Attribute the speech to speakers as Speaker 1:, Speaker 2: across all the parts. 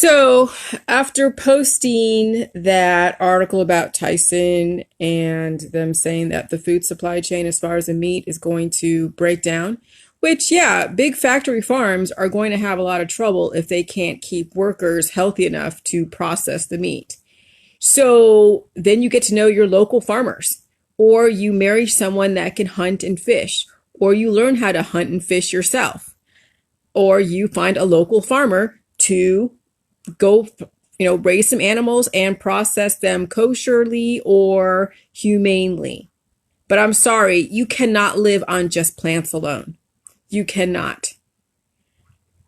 Speaker 1: So, after posting that article about Tyson and them saying that the food supply chain, as far as the meat, is going to break down, which, yeah, big factory farms are going to have a lot of trouble if they can't keep workers healthy enough to process the meat. So, then you get to know your local farmers, or you marry someone that can hunt and fish, or you learn how to hunt and fish yourself, or you find a local farmer to go, raise some animals and process them kosherly or humanely. But I'm sorry, you cannot live on just plants alone. You cannot.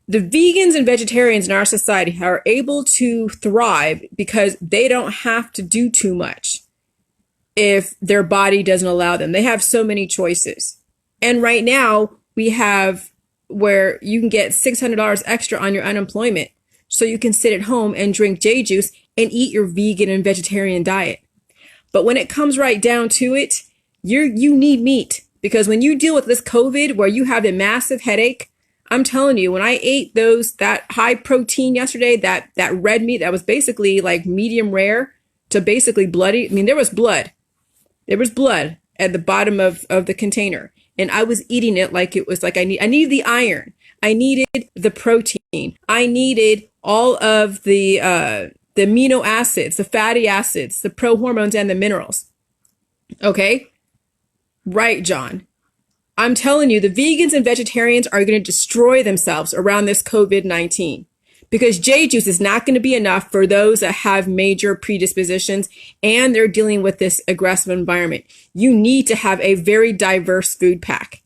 Speaker 1: The vegans and vegetarians in our society are able to thrive because they don't have to do too much if their body doesn't allow them. They have so many choices. And right now, we have where you can get $600 extra on your unemployment, so you can sit at home and drink J juice and eat your vegan and vegetarian diet. But when it comes right down to it, you need meat, because when you deal with this COVID where you have a massive headache, I'm telling you, when I ate that high protein yesterday, that red meat that was basically like medium rare to basically bloody. I mean, there was blood. There was blood at the bottom of the container. And I was eating it like it was like I needed the iron. I needed the protein. I needed all of the amino acids, the fatty acids, the prohormones, and the minerals. Okay? Right, John. I'm telling you, the vegans and vegetarians are going to destroy themselves around this COVID-19, because J juice is not going to be enough for those that have major predispositions and they're dealing with this aggressive environment. You need to have a very diverse food pack.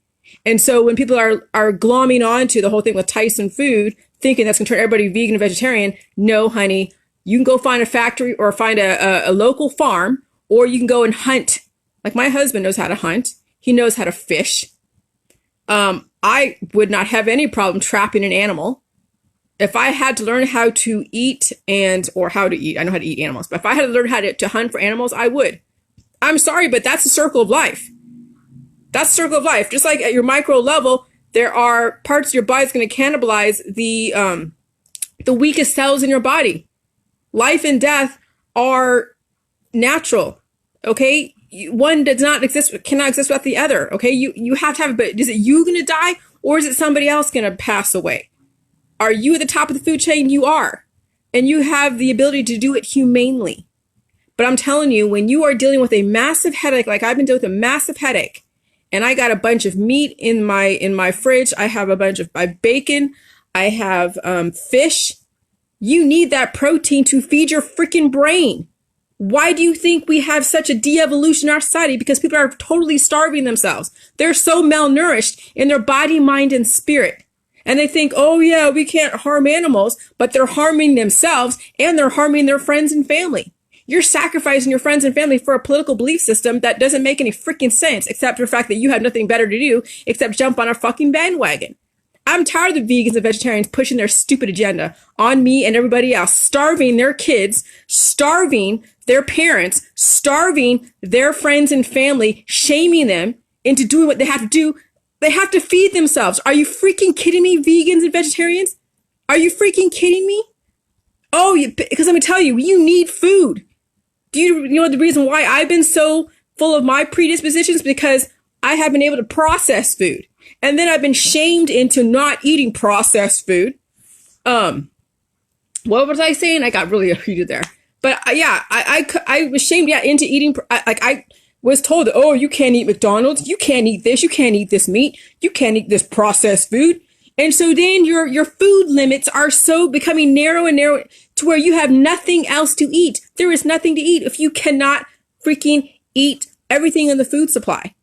Speaker 1: And so when people are glomming on to the whole thing with Tyson food, thinking that's going to turn everybody vegan and vegetarian, no, honey, you can go find a factory or find a local farm, or you can go and hunt. Like my husband knows how to hunt. He knows how to fish. I would not have any problem trapping an animal. If I had to learn how to eat or how to eat, I know how to eat animals, but if I had to learn how to hunt for animals, I would. I'm sorry, but that's the circle of life. That's the circle of life. Just like at your micro level, there are parts of your body that's going to cannibalize the weakest cells in your body. Life and death are natural. Okay. One cannot exist without the other. Okay. You have to have it, but is it you going to die, or is it somebody else going to pass away? Are you at the top of the food chain? You are. And you have the ability to do it humanely. But I'm telling you, when you are dealing with a massive headache, like I've been dealing with a massive headache, and I got a bunch of meat in my fridge, I have a bunch of bacon, I have fish. You need that protein to feed your freaking brain. Why do you think we have such a de-evolution in our society? Because people are totally starving themselves. They're so malnourished in their body, mind, and spirit. And they think, oh yeah, we can't harm animals, but they're harming themselves and they're harming their friends and family. You're sacrificing your friends and family for a political belief system that doesn't make any freaking sense, except for the fact that you have nothing better to do except jump on a fucking bandwagon. I'm tired of the vegans and vegetarians pushing their stupid agenda on me and everybody else, starving their kids, starving their parents, starving their friends and family, shaming them into doing what they have to do. They have to feed themselves. Are you freaking kidding me, vegans and vegetarians? Are you freaking kidding me? Oh, because let me tell you, you need food. Do you know the reason why I've been so full of my predispositions? Because I have been able to process food. And then I've been shamed into not eating processed food. What was I saying? I got really heated there. But yeah, I was shamed into eating. I was told, oh, you can't eat McDonald's. You can't eat this. You can't eat this meat. You can't eat this processed food. And so then your food limits are so becoming narrow and narrow to where you have nothing else to eat. There is nothing to eat if you cannot freaking eat everything in the food supply.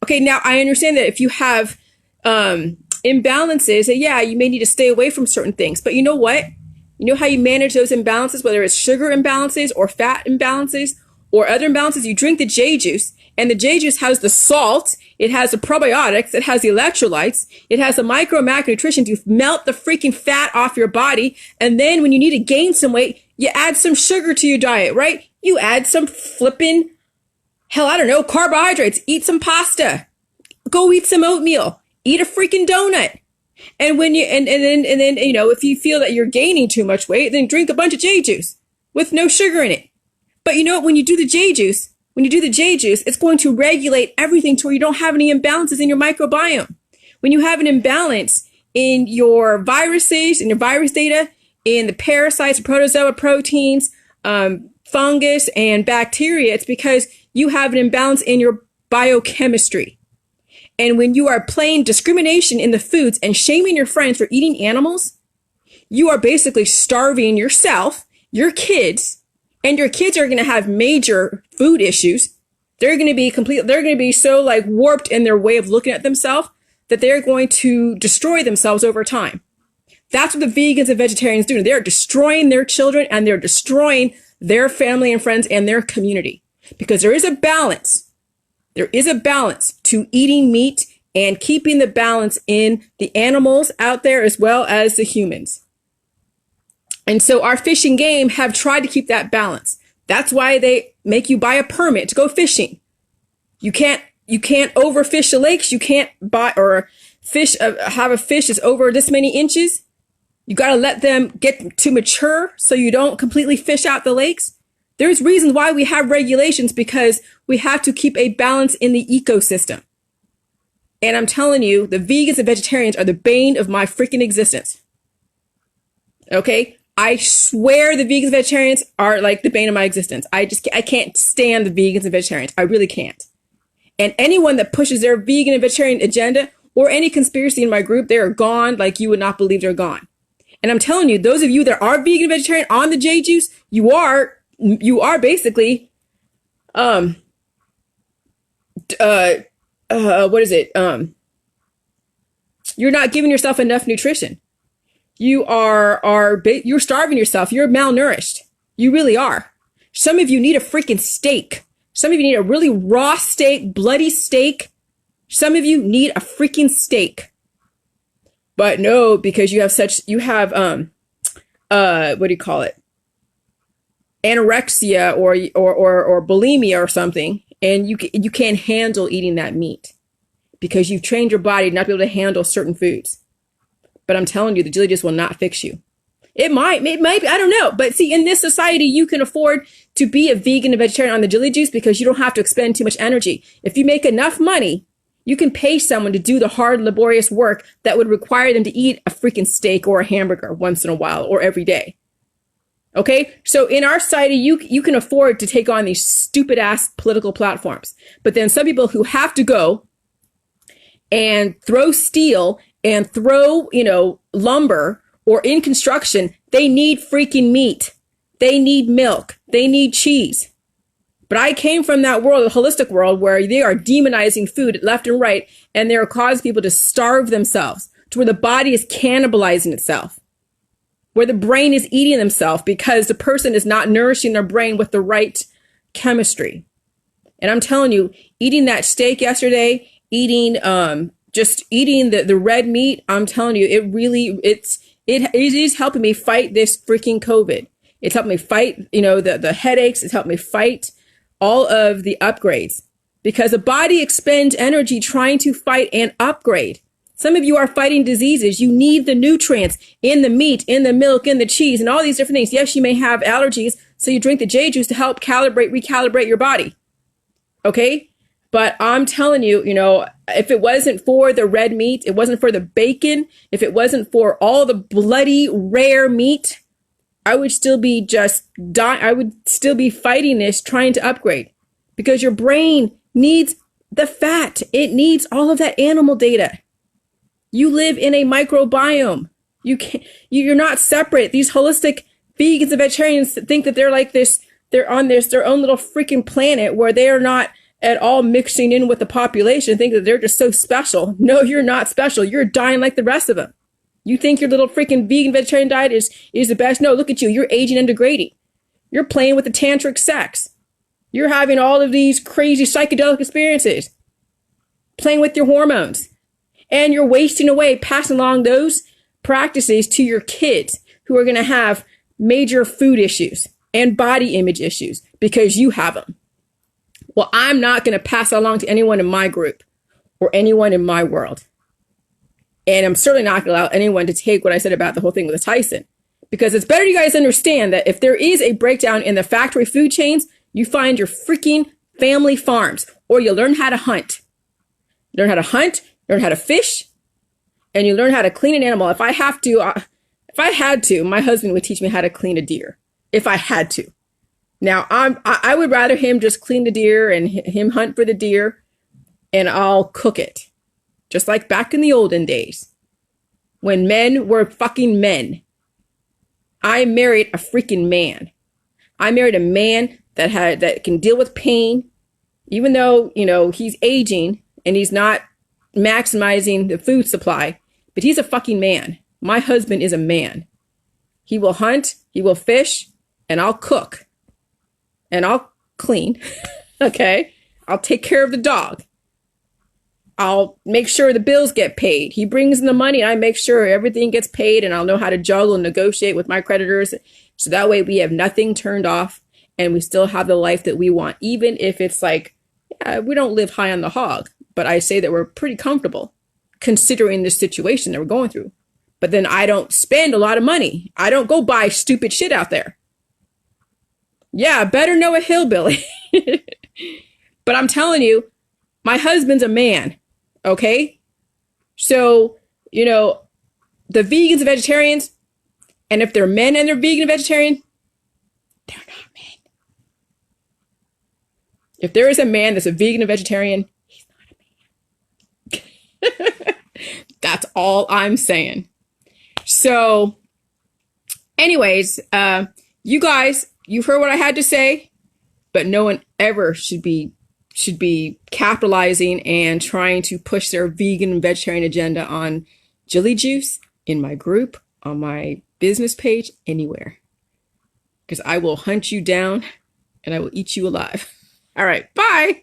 Speaker 1: Okay, now I understand that if you have imbalances, that yeah, you may need to stay away from certain things. But you know what? You know how you manage those imbalances, whether it's sugar imbalances or fat imbalances or other imbalances? You drink the J juice, and the J juice has the salt, it has the probiotics, it has the electrolytes, it has the micro and macronutrition to melt the freaking fat off your body. And then when you need to gain some weight, you add some sugar to your diet, right? You add some flipping, hell, I don't know, carbohydrates. Eat some pasta. Go eat some oatmeal. Eat a freaking donut. And when you and then you know, if you feel that you're gaining too much weight, then drink a bunch of J juice with no sugar in it. But you know what? When you do the J juice, it's going to regulate everything to where you don't have any imbalances in your microbiome. When you have an imbalance in your viruses, in your virus data, in the parasites, protozoa, proteins, fungus, and bacteria, it's because you have an imbalance in your biochemistry. And when you are playing discrimination in the foods and shaming your friends for eating animals, you are basically starving yourself, your kids, and your kids are going to have major food issues. They're going to be so like warped in their way of looking at themselves that they're going to destroy themselves over time. That's what the vegans and vegetarians do. They're destroying their children and they're destroying their family and friends and their community, because there is a balance. There is a balance to eating meat and keeping the balance in the animals out there as well as the humans. And so our Fish and Game have tried to keep that balance. That's why they make you buy a permit to go fishing. You can't overfish the lakes. You can't buy or fish, have a fish that's over this many inches. You got to let them get to mature so you don't completely fish out the lakes. There's reasons why we have regulations, because we have to keep a balance in the ecosystem. And I'm telling you, the vegans and vegetarians are the bane of my freaking existence. Okay? I swear the vegans and vegetarians are like the bane of my existence. I can't stand the vegans and vegetarians. I really can't. And anyone that pushes their vegan and vegetarian agenda or any conspiracy in my group, they are gone like you would not believe they're gone. And I'm telling you, those of you that are vegan and vegetarian on the J juice, you are basically, what is it? You're not giving yourself enough nutrition. You're starving yourself. You're malnourished. You really are. Some of you need a freaking steak. Some of you need a really raw steak, bloody steak. Some of you need a freaking steak. But no, because you have what do you call it? Anorexia or bulimia or something, and you can't handle eating that meat because you've trained your body not to be able to handle certain foods. But I'm telling you, the Jilly Juice will not fix you. It might, I don't know. But see, in this society, you can afford to be a vegan and vegetarian on the Jilly Juice because you don't have to expend too much energy. If you make enough money, you can pay someone to do the hard, laborious work that would require them to eat a freaking steak or a hamburger once in a while or every day. Okay, so in our society, you can afford to take on these stupid ass political platforms. But then some people who have to go and throw steel and throw, lumber or in construction, they need freaking meat. They need milk. They need cheese. But I came from that world, the holistic world, where they are demonizing food left and right, and they're causing people to starve themselves to where the body is cannibalizing itself, where the brain is eating themselves because the person is not nourishing their brain with the right chemistry. And I'm telling you, eating that steak yesterday, eating the red meat, I'm telling you, it is helping me fight this freaking COVID. It's helped me fight, the headaches. It's helped me fight all of the upgrades, because the body expends energy trying to fight and upgrade. Some of you are fighting diseases. You need the nutrients in the meat, in the milk, in the cheese, and all these different things. Yes, you may have allergies, so you drink the J juice to help recalibrate your body. Okay? But I'm telling you, if it wasn't for the red meat, it wasn't for the bacon, if it wasn't for all the bloody rare meat, I would still be just dying. I would still be fighting this, trying to upgrade, because your brain needs the fat. It needs all of that animal data. You live in a microbiome. You're not separate. These holistic vegans and vegetarians think that they're like this. They're on their own little freaking planet where they are not at all mixing in with the population, think that they're just so special. No, you're not special. You're dying like the rest of them. You think your little freaking vegan vegetarian diet is the best? No, look at you. You're aging and degrading. You're playing with the tantric sex. You're having all of these crazy psychedelic experiences, playing with your hormones, and you're wasting away, passing along those practices to your kids who are going to have major food issues and body image issues because you have them. Well, I'm not going to pass that along to anyone in my group or anyone in my world. And I'm certainly not going to allow anyone to take what I said about the whole thing with the Tyson. Because it's better you guys understand that if there is a breakdown in the factory food chains, you find your freaking family farms, or you learn how to hunt. You learn how to hunt, learn how to fish, and you learn how to clean an animal. If I had to, my husband would teach me how to clean a deer. If I had to. Now, I would rather him just clean the deer and him hunt for the deer, and I'll cook it. Just like back in the olden days, when men were fucking men. I married a freaking man. I married a man that can deal with pain, even though, he's aging and he's not maximizing the food supply, but he's a fucking man. My husband is a man. He will hunt, he will fish, and I'll cook. And I'll clean. Okay? I'll take care of the dog. I'll make sure the bills get paid. He brings in the money and I make sure everything gets paid, and I'll know how to juggle and negotiate with my creditors. So that way we have nothing turned off and we still have the life that we want. Even if it's like, yeah, we don't live high on the hog, but I say that we're pretty comfortable considering the situation that we're going through. But then I don't spend a lot of money. I don't go buy stupid shit out there. Yeah, better know a hillbilly. But I'm telling you, my husband's a man. Okay? So, the vegans and vegetarians, and if they're men and they're vegan and vegetarian, they're not men. If there is a man that's a vegan and vegetarian, he's not a man. That's all I'm saying. So, anyways, you guys, you've heard what I had to say, but no one ever should be capitalizing and trying to push their vegan and vegetarian agenda on Jilly Juice, in my group, on my business page, anywhere. Because I will hunt you down and I will eat you alive. All right, bye.